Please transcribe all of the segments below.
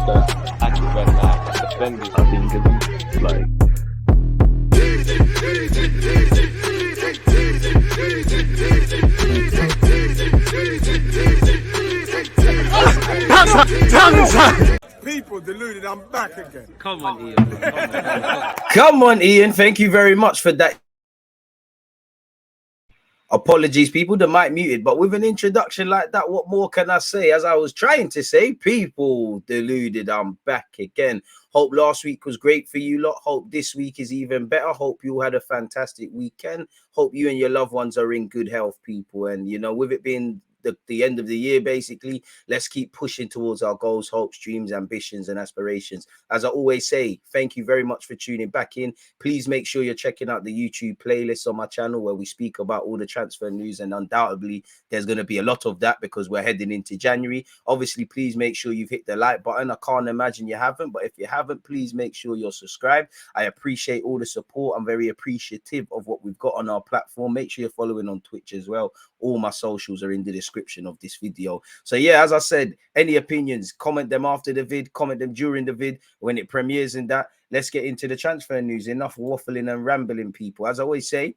that actually very nice. Defending. I think it's like People deluded, I'm back again. Come on, Ian. Come on, Ian. Thank you very much for that. Apologies, people, the mic muted, but with an introduction like that, what more can I say? As I was trying to say, people deluded, I'm back again. Hope last week was great for you lot. Hope this week is even better. Hope you all had a fantastic weekend. Hope you and your loved ones are in good health, people. And, you know, with it being the end of the year, basically, let's keep pushing towards our goals, hopes, dreams, ambitions, and aspirations. As I always say, thank you very much for tuning back in. Please make sure you're checking out the YouTube playlist on my channel where we speak about all the transfer news, and undoubtedly there's going to be a lot of that because we're heading into January. Obviously, please make sure you've hit the like button. I can't imagine you haven't, but if you haven't, please make sure you're subscribed. I appreciate all the support. I'm very appreciative of what we've got on our platform. Make sure you're following on Twitch as well. All my socials are in the description of this video. So yeah, as I said, any opinions, comment them after the vid, comment them during the vid when it premieres and that. Let's get into the transfer news. Enough waffling and rambling, people. As I always say,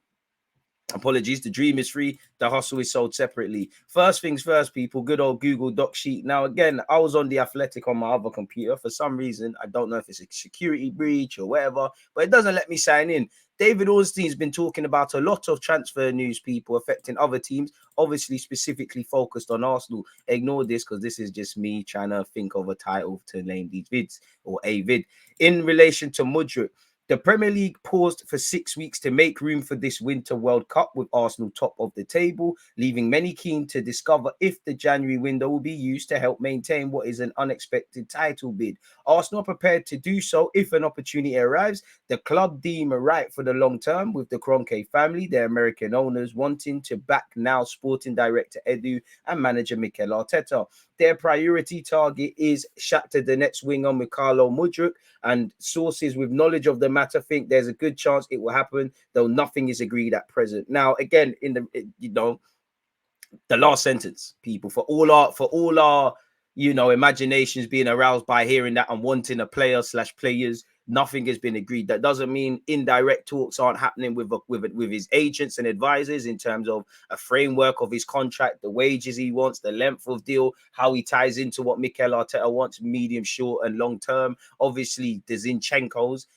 apologies, the dream is free, the hustle is sold separately. First things first, people, good old Google Doc sheet. Now, again, I was on the Athletic on my other computer. For some reason, I don't know if it's a security breach or whatever, but it doesn't let me sign in. David Ornstein's been talking about a lot of transfer news, people, affecting other teams, obviously specifically focused on Arsenal. Ignore this because this is just me trying to think of a title to name these vids or a vid. In relation to Mudryk, the Premier League paused for 6 weeks to make room for this Winter World Cup with Arsenal top of the table, leaving many keen to discover if the January window will be used to help maintain what is an unexpected title bid. Arsenal are prepared to do so if an opportunity arrives. The club deem right for the long term, with the Kroenke family, their American owners, wanting to back now sporting director Edu and manager Mikel Arteta. Their priority target is Shakhtar Donetsk winger Mykhaylo Mudryk, and sources with knowledge of the matter think there's a good chance it will happen, though nothing is agreed at present. Now, again, in the the last sentence, people, for all our imaginations being aroused by hearing that and wanting a player / players, nothing has been agreed. That doesn't mean indirect talks aren't happening with his agents and advisors in terms of a framework of his contract, the wages he wants, the length of deal, how he ties into what Mikel Arteta wants, medium, short, and long term. Obviously, the Zinchenko's,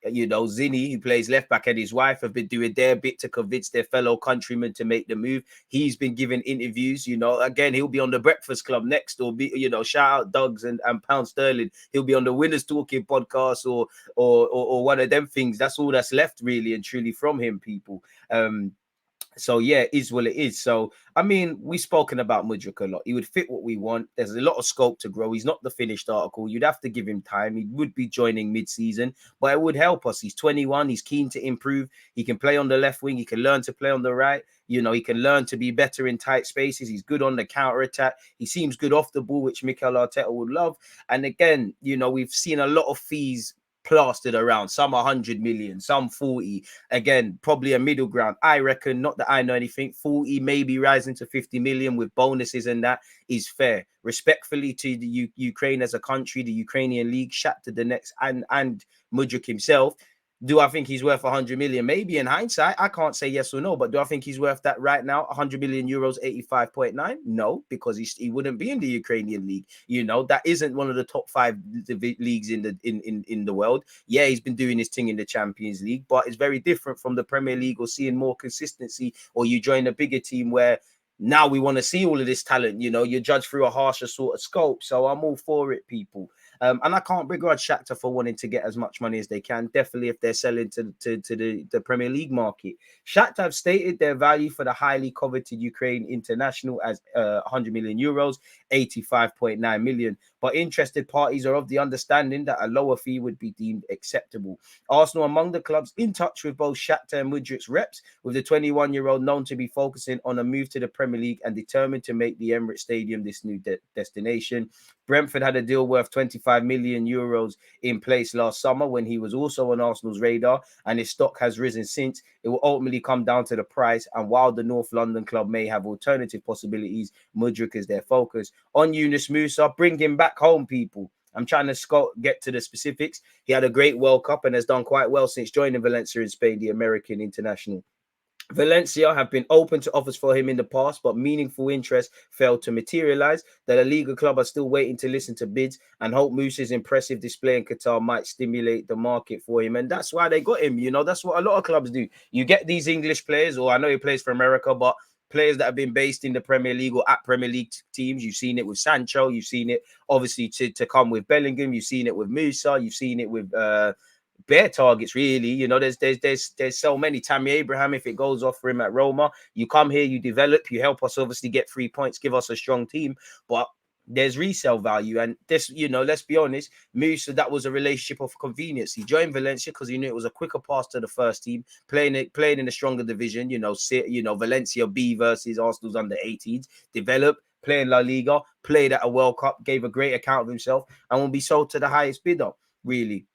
Zinny, who plays left back, and his wife have been doing their bit to convince their fellow countrymen to make the move. He's been giving interviews, again, he'll be on the Breakfast Club next, or be, shout out Doug's and Pound Sterling. He'll be on the Winners Talking podcast or one of them things. That's all that's left really and truly from him, people. So yeah, it is what it is. So I mean, we've spoken about Mudryk a lot. He would fit what we want. There's a lot of scope to grow. He's not the finished article. You'd have to give him time. He would be joining mid-season, but it would help us. He's 21. He's keen to improve. He can play on the left wing. He can learn to play on the right. He can learn to be better in tight spaces. He's good on the counter attack. He seems good off the ball, which Mikel Arteta would love. And again, we've seen a lot of fees plastered around, some 100 million, some 40. Again, probably a middle ground. I reckon, not that I know anything, 40, maybe rising to 50 million with bonuses, and that is fair. Respectfully to the Ukraine as a country, the Ukrainian league, Shakhtar Donetsk and Mudryk himself. Do I think he's worth 100 million? Maybe in hindsight, I can't say yes or no, but do I think he's worth that right now? 100 million euros, 85.9? No, because he wouldn't be in the Ukrainian league. That isn't one of the top 5 leagues in the world. Yeah, he's been doing his thing in the Champions League, but it's very different from the Premier League or seeing more consistency, or you join a bigger team where now we want to see all of this talent. You're judged through a harsher sort of scope. So I'm all for it, people. And I can't begrudge Shakhtar for wanting to get as much money as they can, definitely if they're selling to the Premier League market. Shakhtar have stated their value for the highly coveted Ukraine international as 100 million euros, 85.9 million. But interested parties are of the understanding that a lower fee would be deemed acceptable. Arsenal among the clubs in touch with both Shakhtar and Mudryk's reps, with the 21-year-old known to be focusing on a move to the Premier League and determined to make the Emirates Stadium this new destination. Brentford had a deal worth 25 million euros in place last summer when he was also on Arsenal's radar, and his stock has risen since. It will ultimately come down to the price, and while the North London club may have alternative possibilities, Mudryk is their focus. On Yunus Musah, bring him back home, people. I'm trying to get to the specifics. He had a great World Cup and has done quite well since joining Valencia in Spain, the American international. Valencia have been open to offers for him in the past, but meaningful interest failed to materialize. The La Liga club are still waiting to listen to bids and hope Musah's impressive display in Qatar might stimulate the market for him. And that's why they got him. You know, that's what a lot of clubs do. You get these English players, or I know he plays for America, but players that have been based in the Premier League or at Premier League teams. You've seen it with Sancho. You've seen it, obviously, to come with Bellingham. You've seen it with Musah. You've seen it with bare targets, really. You know, there's so many. Tammy Abraham, if it goes off for him at Roma, you come here, you develop, you help us obviously get 3 points, give us a strong team, but there's resale value. And this, you know, let's be honest, Musah, that was a relationship of convenience. He joined Valencia because he knew it was a quicker pass to the first team, playing in a stronger division, Valencia B versus Arsenal's under 18s, develop, play in La Liga, played at a World Cup, gave a great account of himself, and will be sold to the highest bidder, really.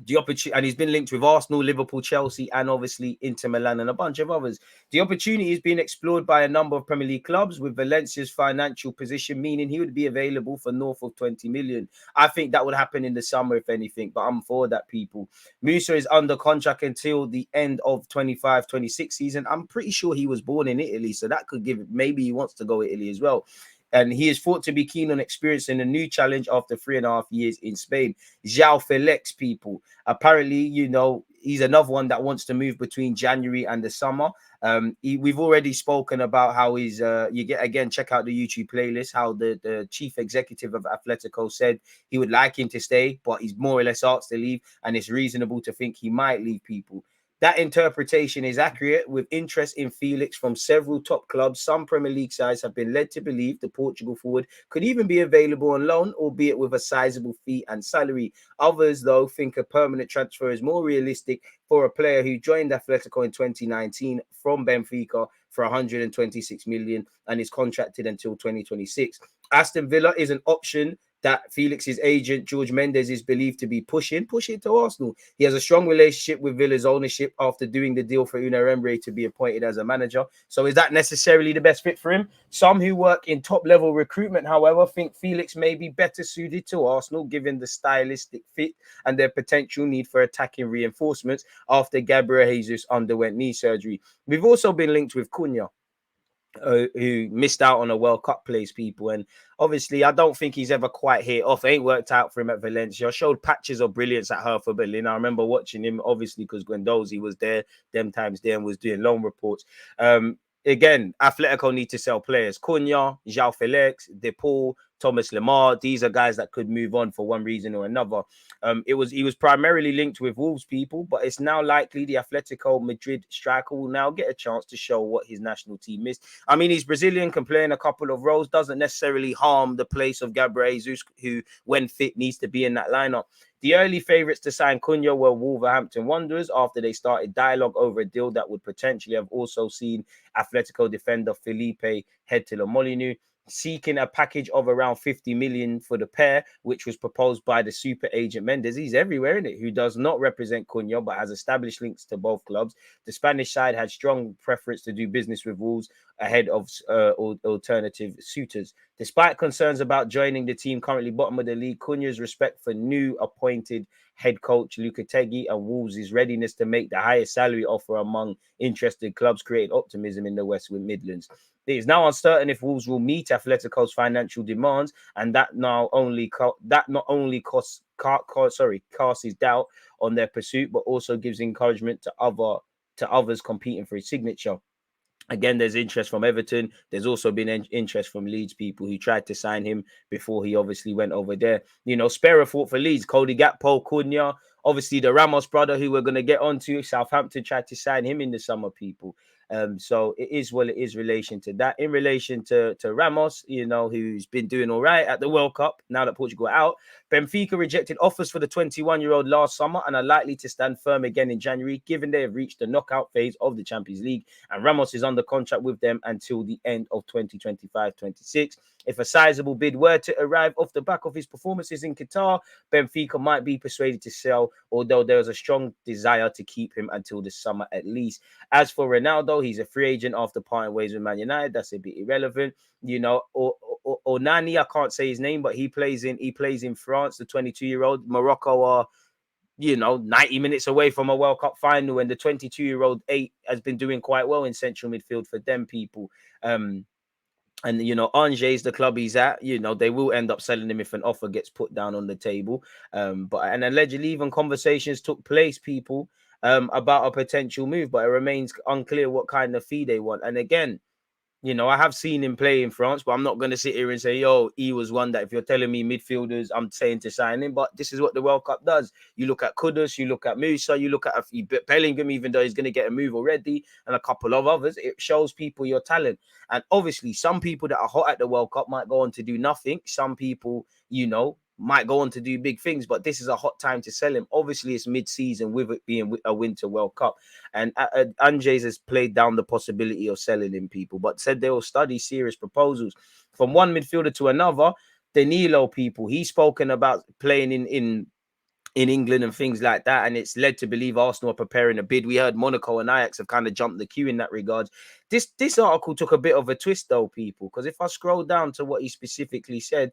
The opportunity, and he's been linked with Arsenal, Liverpool, Chelsea, and obviously Inter Milan and a bunch of others. The opportunity is being explored by a number of Premier League clubs, with Valencia's financial position meaning he would be available for north of 20 million. I think that would happen in the summer, if anything, but I'm for that, people. Musah is under contract until the end of 25-26 season. I'm pretty sure he was born in Italy, so that could give, maybe he wants to go Italy as well. And he is thought to be keen on experiencing a new challenge after 3.5 years in Spain. Joao Felix, people. Apparently, you know, he's another one that wants to move between January and the summer. We've already spoken about how he's, check out the YouTube playlist, how the chief executive of Atletico said he would like him to stay, but he's more or less asked to leave. And it's reasonable to think he might leave, people. That interpretation is accurate, with interest in Felix from several top clubs. Some Premier League sides have been led to believe the Portugal forward could even be available on loan, albeit with a sizable fee and salary. Others, though, think a permanent transfer is more realistic for a player who joined Atletico in 2019 from Benfica for 126 million and is contracted until 2026. Aston Villa is an option that Felix's agent, George Mendes, is believed to be pushing to Arsenal. He has a strong relationship with Villa's ownership after doing the deal for Unai Emery to be appointed as a manager. So is that necessarily the best fit for him? Some who work in top-level recruitment, however, think Felix may be better suited to Arsenal, given the stylistic fit and their potential need for attacking reinforcements after Gabriel Jesus underwent knee surgery. We've also been linked with Cunha, who missed out on a World Cup place, people. And obviously, I don't think he's ever quite hit off. It ain't worked out for him at Valencia. Showed patches of brilliance at Hertha Berlin. I remember watching him, obviously, because Guendouzi was there, them times there, and was doing loan reports. Again, Atletico need to sell players. Cunha, Joao Felix, De Paul, Thomas Lemar. These are guys that could move on for one reason or another. He was primarily linked with Wolves, people, but it's now likely the Atletico Madrid striker will now get a chance to show what his national team missed. I mean, he's Brazilian, can play in a couple of roles, doesn't necessarily harm the place of Gabriel Jesus, who, when fit, needs to be in that lineup. The early favourites to sign Cunha were Wolverhampton Wanderers after they started dialogue over a deal that would potentially have also seen Atletico defender Felipe head to the Molineux, seeking a package of around 50 million for the pair, which was proposed by the super agent Mendes. He's everywhere, isn't it? Who does not represent Cunha, but has established links to both clubs. The Spanish side had strong preference to do business with Wolves ahead of alternative suitors. Despite concerns about joining the team currently bottom of the league, Cunha's respect for new appointed head coach Lopetegui and Wolves' readiness to make the highest salary offer among interested clubs created optimism in the West Midlands. It is now uncertain if Wolves will meet Atletico's financial demands, and that not only casts doubt on their pursuit, but also gives encouragement to others competing for his signature. Again, there's interest from Everton. There's also been interest from Leeds, people who tried to sign him before he obviously went over there. You know, Sparrow fought for Leeds, Cody Gakpo, Cunha, obviously the Ramos brother, who we're going to get onto. Southampton tried to sign him in the summer, people. So it is what it is relation to that. In relation to Ramos, you know, who's been doing all right at the World Cup now that Portugal are out. Benfica rejected offers for the 21-year-old last summer and are likely to stand firm again in January, given they have reached the knockout phase of the Champions League. And Ramos is under contract with them until the end of 2025-26. If a sizable bid were to arrive off the back of his performances in Qatar, Benfica might be persuaded to sell, although there is a strong desire to keep him until the summer at least. As for Ronaldo, he's a free agent after parting ways with Man United. That's a bit irrelevant. You know, Onani, I can't say his name, but he plays in France. The 22-year-old. Morocco are 90 minutes away from a World Cup final, and the 22-year-old 8 has been doing quite well in central midfield for them people. And Angers, the club he's at, they will end up selling him if an offer gets put down on the table. But allegedly even conversations took place, people, about a potential move, but it remains unclear what kind of fee they want. And again, I have seen him play in France, but I'm not going to sit here and say, he was one that if you're telling me midfielders, I'm saying to sign him. But this is what the World Cup does. You look at Kudus, you look at Musah, you look at Bellingham, even though he's going to get a move already, and a couple of others. It shows people your talent. And obviously, some people that are hot at the World Cup might go on to do nothing. Some people, might go on to do big things, but this is a hot time to sell him. Obviously, it's mid-season with it being a Winter World Cup. And Angers has played down the possibility of selling him, people, but said they will study serious proposals. From one midfielder to another, Danilo, people, he's spoken about playing in England and things like that, and it's led to believe Arsenal are preparing a bid. We heard Monaco and Ajax have kind of jumped the queue in that regard. This article took a bit of a twist, though, people, because if I scroll down to what he specifically said,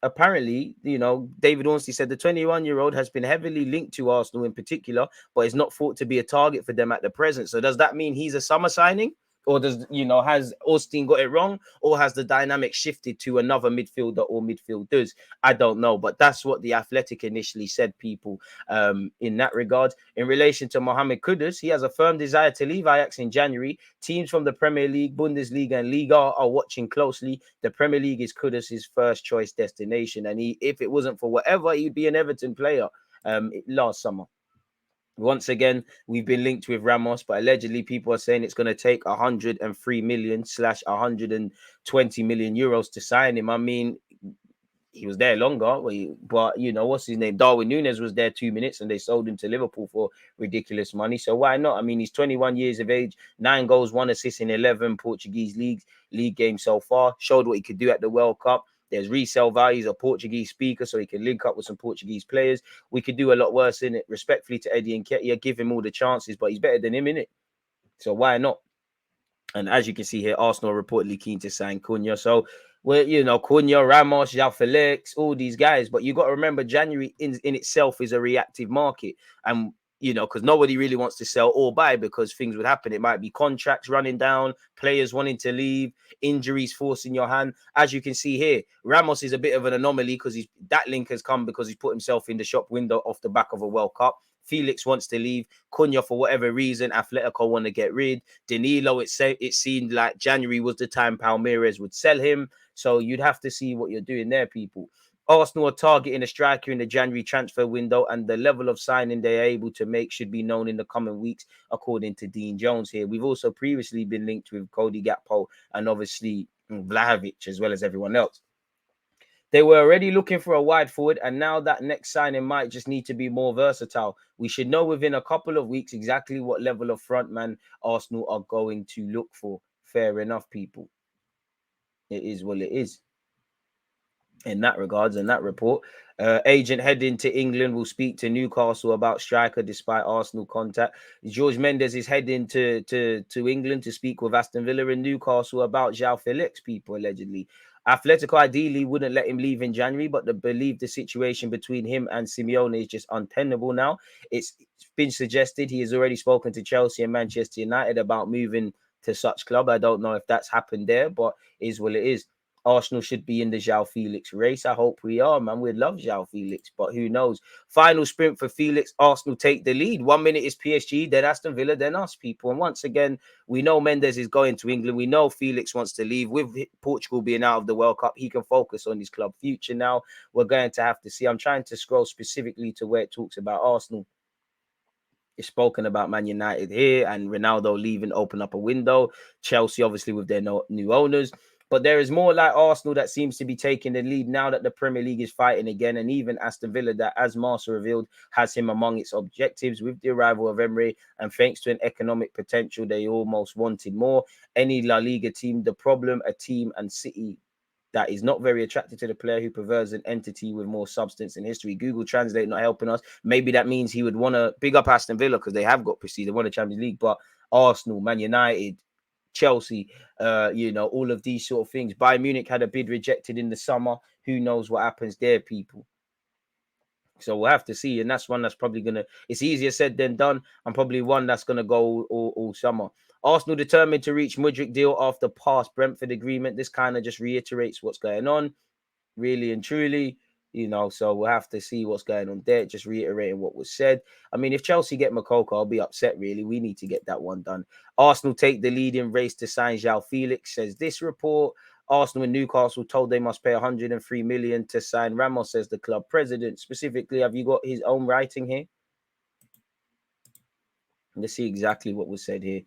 apparently, David Ornstein said the 21-year-old has been heavily linked to Arsenal in particular, but is not thought to be a target for them at the present. So does that mean he's a summer signing? Or has Ornstein got it wrong? Or has the dynamic shifted to another midfielder or midfielders? I don't know. But that's what The Athletic initially said, people, in that regard. In relation to Mohamed Kudus, he has a firm desire to leave Ajax in January. Teams from the Premier League, Bundesliga and Liga are watching closely. The Premier League is Kudus' first choice destination. And if it wasn't for whatever, he'd be an Everton player last summer. Once again, we've been linked with Ramos, but allegedly people are saying it's going to take 103 million / 120 million euros to sign him. I mean, he was there longer, but what's his name? Darwin Núñez was there 2 minutes and they sold him to Liverpool for ridiculous money. So why not? I mean, he's 21 years of age, 9 goals, 1 assist in 11 Portuguese league games so far. Showed what he could do at the World Cup. There's resale value. He's a Portuguese speaker, so he can link up with some Portuguese players. We could do a lot worse in it. Respectfully to Eddie and Nketiah, give him all the chances, but he's better than him, innit? So why not? And as you can see here, Arsenal are reportedly keen to sign Cunha. So, Cunha, Ramos, Joao Felix, all these guys. But you got to remember, January in itself is a reactive market. And because nobody really wants to sell or buy because things would happen. It might be contracts running down, players wanting to leave, injuries forcing your hand. As you can see here, Ramos is a bit of an anomaly because that link has come because he's put himself in the shop window off the back of a World Cup. Felix wants to leave. Cunha, for whatever reason, Atletico want to get rid. Danilo, it seemed like January was the time Palmeiras would sell him. So you'd have to see what you're doing there, people. Arsenal are targeting a striker in the January transfer window, and the level of signing they are able to make should be known in the coming weeks, according to Dean Jones here. We've also previously been linked with Cody Gakpo and obviously Vlahovic, as well as everyone else. They were already looking for a wide forward, and now that next signing might just need to be more versatile. We should know within a couple of weeks exactly what level of frontman Arsenal are going to look for. Fair enough, people. It is what it is. In that regards, in that report, agent heading to England will speak to Newcastle about striker despite Arsenal contact. George Mendes is heading to England to speak with Aston Villa and Newcastle about Joao Felix, people, allegedly. Atletico ideally wouldn't let him leave in January, but they believe the situation between him and Simeone is just untenable now. It's been suggested he has already spoken to Chelsea and Manchester United about moving to such club. I don't know if that's happened there, but it is what it is. Arsenal should be in the Joao Felix race. I hope we are, man. We'd love Joao Felix, but who knows? Final sprint for Felix. Arsenal take the lead. 1 minute is PSG, then Aston Villa, then us, people. And once again, we know Mendes is going to England. We know Felix wants to leave. With Portugal being out of the World Cup, he can focus on his club future now. We're going to have to see. I'm trying to scroll specifically to where it talks about Arsenal. It's spoken about Man United here, and Ronaldo leaving open up a window. Chelsea, obviously, with their new owners. But there is more like Arsenal that seems to be taking the lead now that the Premier League is fighting again. And even Aston Villa, that, as Marca revealed, has him among its objectives with the arrival of Emery. And thanks to an economic potential, they almost wanted more. Any La Liga team, the problem, a team and City that is not very attracted to the player who prefers an entity with more substance and history. Google Translate not helping us. Maybe that means he would want to big up Aston Villa because they have got prestige. They won the Champions League. But Arsenal, Man United, Chelsea, you know, all of these sort of things. Bayern Munich had a bid rejected in the summer. Who knows what happens there, people? So we'll have to see, and that's one that's probably gonna. It's easier said than done, and probably one that's gonna go all summer. Arsenal determined to reach Mudryk deal after past Brentford agreement. This kind of just reiterates what's going on, really and truly. You know, so we'll have to see what's going on there. Just reiterating what was said. I mean, if Chelsea get Moukoko, I'll be upset, really. We need to get that one done. Arsenal take the lead in race to sign Joao Felix, says this report. Arsenal and Newcastle told they must pay 103 million to sign Ramos, says the club president. Specifically, have you got his own writing here? Let's see exactly what was said here.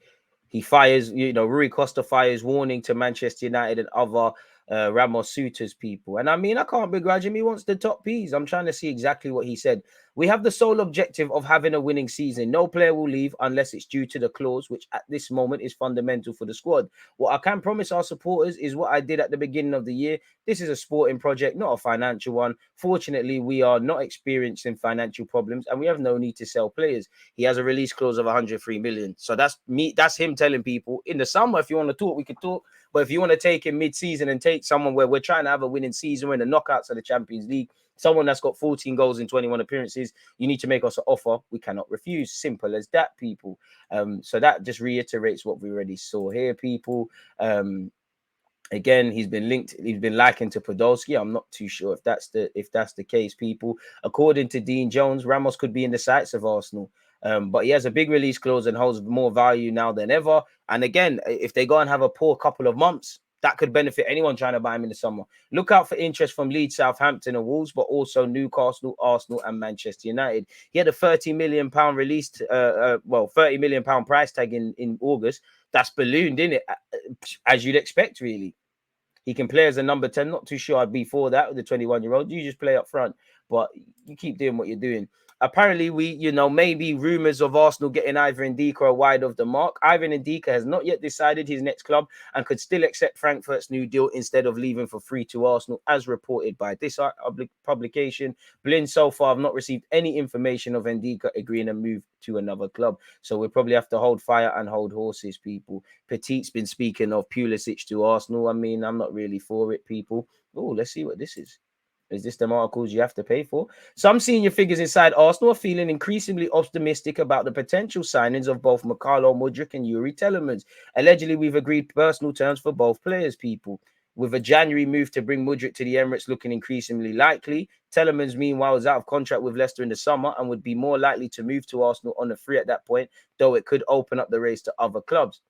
He fires, you know, Rui Costa fires warning to Manchester United and other Ramos suitors, people. And I mean, I can't begrudge him. He wants the top P's. I'm trying to see exactly what he said. We have the sole objective of having a winning season. No player will leave unless it's due to the clause, which at this moment is fundamental for the squad. What I can promise our supporters is what I did at the beginning of the year. This is a sporting project, not a financial one. Fortunately, we are not experiencing financial problems and we have no need to sell players. He has a release clause of 103 million. So that's me. That's him telling people in the summer, if you want to talk, we could talk. But if you want to take him mid-season and take someone where we're trying to have a winning season, we're in the knockouts of the Champions League, someone that's got 14 goals in 21 appearances, you need to make us an offer. We cannot refuse. Simple as that, people. So that just reiterates what we already saw here, people. Again, he's been likened to Podolski. I'm not too sure if that's the case, people. According to Dean Jones, Ramos could be in the sights of Arsenal. But he has a big release clause and holds more value now than ever. And again, if they go and have a poor couple of months, that could benefit anyone trying to buy him in the summer. Look out for interest from Leeds, Southampton, and Wolves, but also Newcastle, Arsenal, and Manchester United. He had a £30 million released, 30 million pound price tag in August. That's ballooned, in it, as you'd expect, really. He can play as a number 10. Not too sure I'd be for that with the 21-year-old. You just play up front, but you keep doing what you're doing. Apparently, maybe rumors of Arsenal getting Ivan Ndika are wide of the mark. Ivan Ndika has not yet decided his next club and could still accept Frankfurt's new deal instead of leaving for free to Arsenal, as reported by this publication. Blin so far have not received any information of Ndika agreeing to move to another club. So we'll probably have to hold fire and hold horses, people. Petit's been speaking of Pulisic to Arsenal. I mean, I'm not really for it, people. Oh, let's see what this is. Is this the articles you have to pay for? Some senior figures inside Arsenal are feeling increasingly optimistic about the potential signings of both Mykhaylo Mudryk and Youri Telemans. Allegedly, we've agreed personal terms for both players, people. With a January move to bring Mudryk to the Emirates looking increasingly likely, Telemans, meanwhile, is out of contract with Leicester in the summer and would be more likely to move to Arsenal on a free at that point, though it could open up the race to other clubs.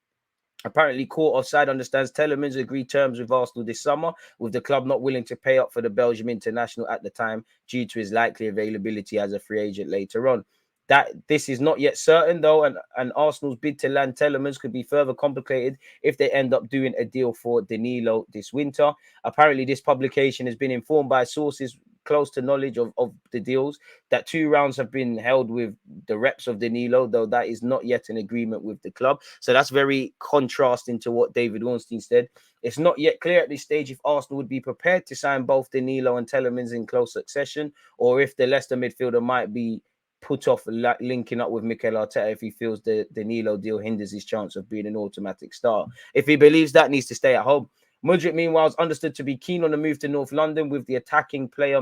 Apparently, Court Offside understands Telemans agreed terms with Arsenal this summer, with the club not willing to pay up for the Belgium international at the time due to his likely availability as a free agent later on. That this is not yet certain, though, and Arsenal's bid to land Telemans could be further complicated if they end up doing a deal for Danilo this winter. Apparently, this publication has been informed by sources close to knowledge of the deals that 2 rounds have been held with the reps of Danilo, though that is not yet an agreement with the club. So that's very contrasting to what David Ornstein said. It's not yet clear at this stage if Arsenal would be prepared to sign both Danilo and Telemans in close succession, or if the Leicester midfielder might be put off linking up with Mikel Arteta if he feels the Danilo deal hinders his chance of being an automatic start. If he believes that, needs to stay at home. Mudryk, meanwhile, is understood to be keen on the move to North London, with the attacking player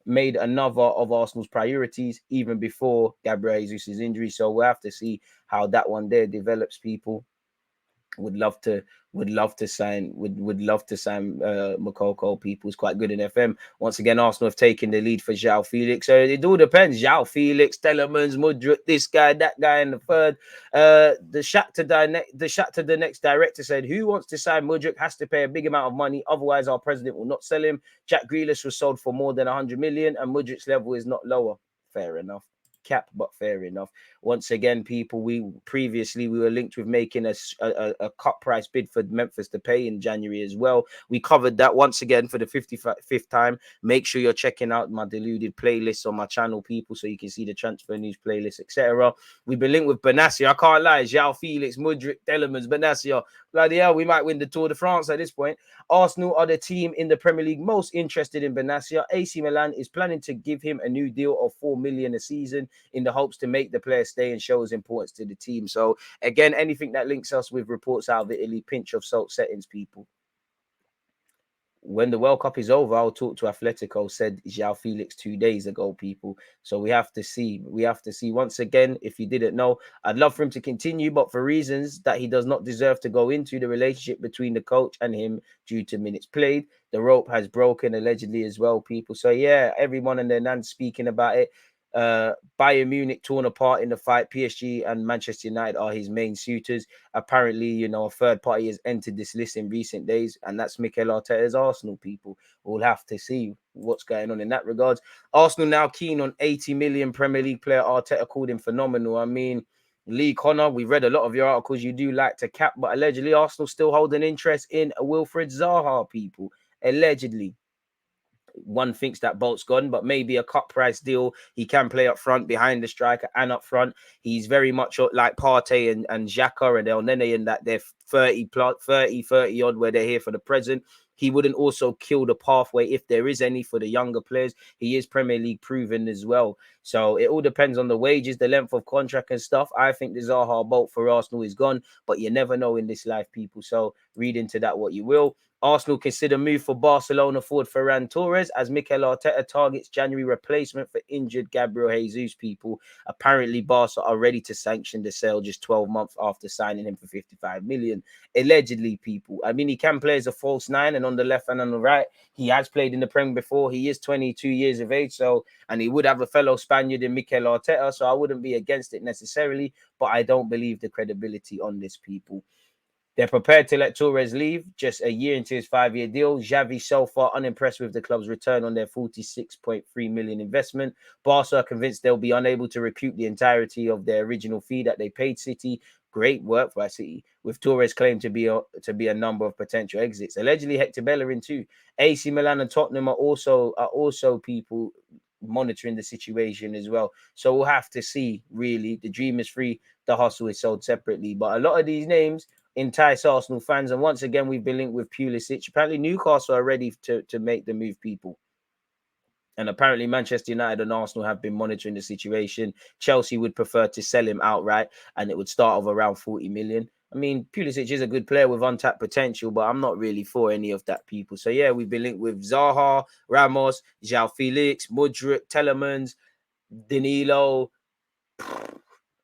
made another of Arsenal's priorities even before Gabriel Jesus' injury. So we'll have to see how that one there develops, people. Would love to sign Moukoko, people. Is quite good in FM. Once again, Arsenal have taken the lead for Joao Felix. So it all depends. Joao Felix, Telemans, Mudryk, this guy, that guy, and the third. The Shakhtar next director said, who wants to sign Mudryk has to pay a big amount of money, otherwise our president will not sell him. Jack Grealish was sold for more than 100 million, and Mudryk's level is not lower. Fair enough. Cap, but fair enough. Once again, people, we were linked with making a cut price bid for Memphis to pay in January as well. We covered that once again for the 55th time. Make sure you're checking out my Deluded playlists on my channel, people, so you can see the transfer news playlist, etc. We've been linked with Benassi. I can't lie. Joao Felix, Mudryk, Telemans, Benassi. Bloody hell, we might win the Tour de France at this point. Arsenal are the team in the Premier League most interested in Benassi. AC Milan is planning to give him a new deal of $4 million a season in the hopes to make the player stay and shows importance to the team. So again, anything that links us with reports out of Italy, pinch of salt settings, people. When the World Cup is over, I'll talk to Atletico, said Joao Felix 2 days ago, people. So we have to see. We have to see. Once again, if you didn't know, I'd love for him to continue, but for reasons that he does not deserve to go into, the relationship between the coach and him due to minutes played, the rope has broken allegedly as well, people. So yeah, everyone and their nan speaking about it. Bayern Munich torn apart in the fight. PSG and Manchester United are his main suitors. Apparently, you know, a third party has entered this list in recent days, and that's Mikel Arteta's Arsenal, people. We'll have to see what's going on in that regards. Arsenal now keen on 80 million Premier League player. Arteta called him phenomenal. I mean, Lee Connor, we read a lot of your articles. You do like to cap, but allegedly Arsenal still hold an interest in Wilfried Zaha, people. Allegedly. One thinks that Bolt's gone, but maybe a cut price deal. He can play up front, behind the striker, and up front. He's very much like Partey and Xhaka and El Nene in that they're 30 odd, where they're here for the present. He wouldn't also kill the pathway, if there is any, for the younger players. He is Premier League proven as well. So it all depends on the wages, the length of contract and stuff. I think the Zaha Bolt for Arsenal is gone, but you never know in this life, people. So read into that what you will. Arsenal consider move for Barcelona forward Ferran Torres as Mikel Arteta targets January replacement for injured Gabriel Jesus, people. Apparently, Barca are ready to sanction the sale just 12 months after signing him for 55 million. Allegedly, people. I mean, he can play as a false nine, and on the left and on the right, he has played in the Premier before. He is 22 years of age, and he would have a fellow Spaniard in Mikel Arteta, so I wouldn't be against it necessarily, but I don't believe the credibility on this, people. They're prepared to let Torres leave just a year into his 5-year deal. Xavi so far unimpressed with the club's return on their 46.3 million investment. Barca are convinced they'll be unable to recoup the entirety of their original fee that they paid City. Great work by City, with Torres claimed to be a number of potential exits. Allegedly, Hector Bellerin too. AC Milan and Tottenham are also people monitoring the situation as well. So we'll have to see, really. The dream is free, the hustle is sold separately. But a lot of these names entice Arsenal fans, and once again we've been linked with Pulisic. Apparently Newcastle are ready to make the move, people, and apparently Manchester United and Arsenal have been monitoring the situation. Chelsea would prefer to sell him outright, and it would start off around 40 million. I mean, Pulisic is a good player with untapped potential, but I'm not really for any of that, people. So yeah, we've been linked with Zaha, Ramos, João Felix, Mudryk, Telemans, Danilo,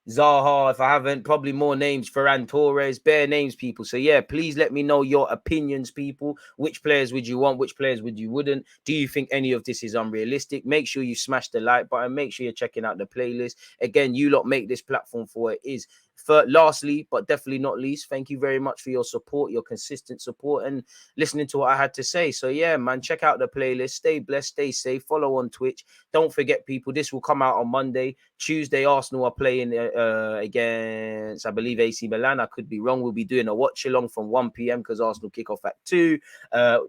Zaha, if I haven't, probably more names, Ferran Torres, bare names, people. So yeah, please let me know your opinions, people. Which players would you want? Which players would you wouldn't? Do you think any of this is unrealistic? Make sure you smash the like button. Make sure you're checking out the playlist. Again, you lot make this platform for what it is. Lastly, but definitely not least, thank you very much for your support, your consistent support, and listening to what I had to say. So yeah, man, check out the playlist. Stay blessed, stay safe. Follow on Twitch. Don't forget, people, this will come out on Monday. Tuesday, Arsenal are playing against, I believe, AC Milan. I could be wrong. We'll be doing a watch along from 1 p.m. because Arsenal kick off at 2.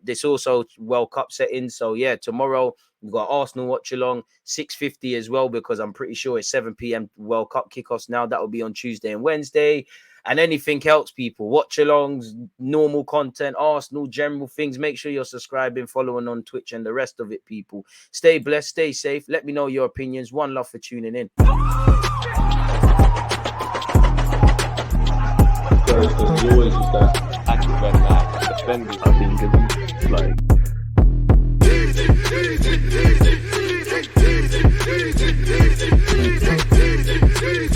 This also World Cup setting. So yeah, tomorrow we've got Arsenal watch along 6:50 as well, because I'm pretty sure it's 7 p.m. World Cup kickoffs now. That will be on Tuesday and Wednesday. And anything else, people, watch alongs, normal content, Arsenal, general things. Make sure you're subscribing, following on Twitch, and the rest of it, people. Stay blessed, stay safe. Let me know your opinions. One love for tuning in. Always just that active defending. I think it's like